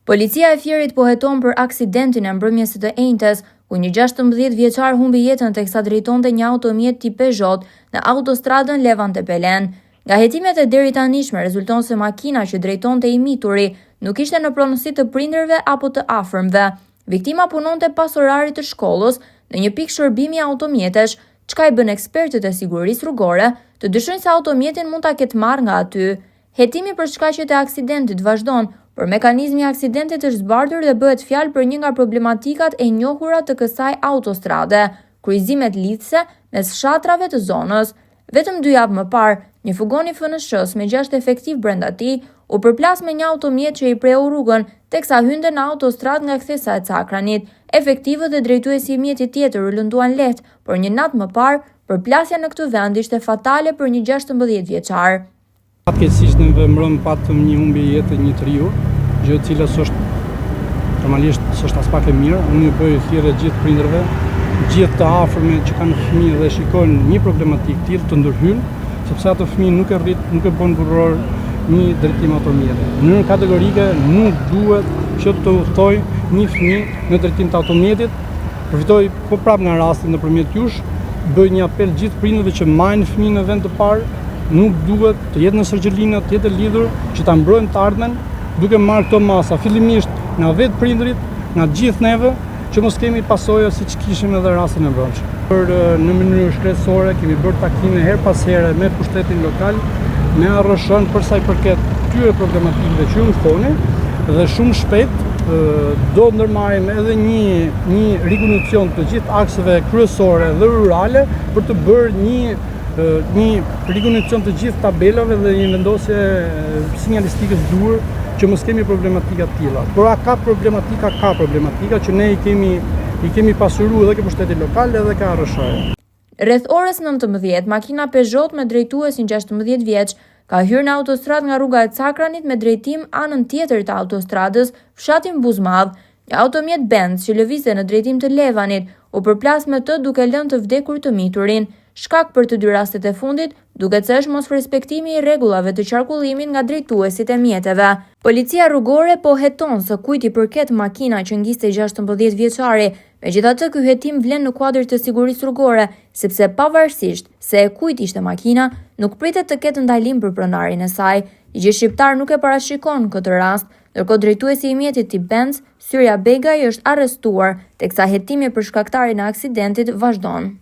Policia e Fierit po heton për aksidentin e mbrëmjes së enjtes, ku një 16 vjeçar humbi jetën teksa drejtonte një automjet tip Peugeot në autostradën Levante-Belen. Nga hetimet e deri tanishme rezulton se makina që drejtonte i mituri nuk ishte në pronësi të prindërve apo të afërmve. Viktima punonte pas orarit të shkollës në një pikë shërbimi automjetesh, çka i bën ekspertët e sigurisë rrugore të dyshojnë se automjetin mund ta ketë marrë nga aty. Hetimi për shkaqjet e aksidentit vazhdon, por mekanizmi i aksidentit është zbardhur dhe bëhet fjalë për një nga problematikat e njohura të kësaj autostrade, kryqëzimet lidhëse mes fshatrave të zonës. Vetëm 2 javë më parë, një fugon i FNSH-s me 6 efektiv brenda tij u përplas me një automjet që i preu rrugën teksa hynte në autostradë nga kthesa e Cakranit. Efektivët dhe drejtuesi i mjetit tjetër u lënduan lehtë, por një natë më parë, përplasja në këtë vend ishte fatale për një 16 vjeçar. Fatkeqësisht në vëmbrëm patëm një humbje jetë një triu, gjë e cila normalisht s'është as pak e mirë. Unë i bëj thirrje gjithë prindërve, gjithë të afërme që kanë fëmijë dhe shikojnë një problematikë tillë të ndërhyjnë, sepse ato fëmijë nuk e bën burror një drejtim automjeti. Në mënyrë kategorike nuk duhet që të udhtoj një fëmijë në drejtim të automjetit. Përfitoj po prapë nga rasti nëpërmjet jush, bëj një apel gjithë prindërve që marrin fëmijën në vend të parë. Nuk duhet të jetë në sërgjëlinë, të jetë lidhur, që ta mbrojnë të ardhmen, duke marrë këto masa fillimisht nga vetë prindrit, nga gjithë neve, që mos kemi pasoja siç kishim edhe rastin e mbrëmshëm. Në mënyrë shkretësore kemi bërë takime her pas here me pushtetin lokal, me ARSH-n për sa i përket këtyre problematikave që u thoni, dhe shumë shpejt do ndërmarrim edhe një rikondicion të gjithë akseve kryesore dhe rurale për të bërë një rikondicion të gjithë tabelave dhe një vendosje sinjalistikës dur që mos kemi problematika të tilla. Por ka problematika që ne i kemi pasuruar edhe ke pushteti lokal edhe ke ARSH. Rreth orës 19, makina Peugeot me drejtuesin 16 vjeç ka hyrë në autostradë nga rruga e Cakranit me drejtim anën tjetër të autostradës, fshatin Buzmadh. Një automjet Benz që lëvizte në drejtim të Levanit u përplas me të duke lënë të vdekur të miturin. Shkak për të 2 rastet e fundit, duket se është mos respektimi i rregullave të qarkullimit nga drejtuesit e mjeteve. Policia rrugore po heton se kujt i përket makina që ngiste 16 vjeçari. Megjithatë, ky hetim vlen në kuadër të sigurisë rrugore, sepse pavarësisht se e kujt ishte makina, nuk pritet të ketë ndalim për pronarin e saj. Ligji shqiptar nuk e parashikon këtë rast, ndërkohë drejtuesi i mjetit tip Benz, Syria Begaj, është arrestuar, teksa hetimi për shkaktarin e aksidentit vazhdon.